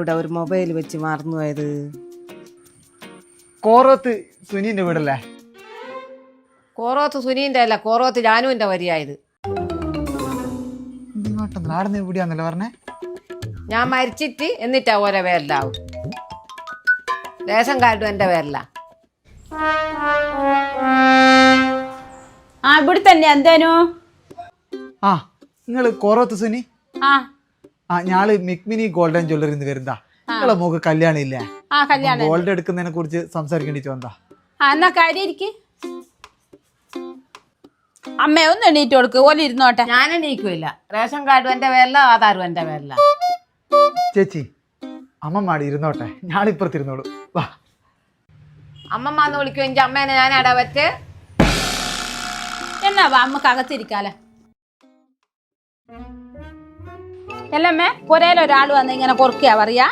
ഇവിടെ ഒരു മൊബൈൽ വെച്ച് മറന്നു പോയത്. കോറോത്ത് സുനീന്റെ വീടല്ലേ? കോറോത്ത് സുനീന്റെ അല്ല, കോറോത്ത് ജാനുവിന്റെ വരിയായത്. നാടുന്ന എവിടെയാന്നല്ലോ പറഞ്ഞേ? ഞാൻ മരിച്ചിട്ട് എന്നിട്ടാ ഓരോ പേരിലാവും. റേഷൻ കാർഡും എന്റെ പേരില. ഇവിടെ തന്നെ എന്തേനു? ആ നിങ്ങള് കോറോത്ത് സുനി? ഞാള് മിക്മിനി ഗോൾഡൻ ജ്വല്ലറിന്ന് വരുന്നതാ. നിങ്ങളെ മോക്ക് കല്യാണം ഇല്ലേ? കല്യാണം ഗോൾഡ് എടുക്കുന്നതിനെ കുറിച്ച് സംസാരിക്കേണ്ടിട്ട് വന്നാ. എന്നാ കാര്യം ഇരിക്ക്. അമ്മ ഒന്ന് എണീറ്റ് കൊടുക്ക്, ഓല ഇരുന്നോട്ടെ. ഞാൻ എണീക്കില്ല. റേഷൻ കാർഡും എന്റെ പേരില, ആധാറും എന്റെ പേരില. ചേച്ചി അമ്മമാടി ഇരുന്നോട്ടെ, ഞാളിപ്പുറത്തിരുന്നോളൂ. വാ. അമ്മമ്മന്ന് വിളിക്കുമെങ്കിൽ അമ്മേനെ ഞാൻ അടാ പറ്റ്. എന്നാ വാ അമ്മക്ക് അകത്തിരിക്കാലോ. അല്ലമ്മേ പുരയിലൊരാൾ വന്ന് ഇങ്ങനെ കൊറക്കുക പറയാ.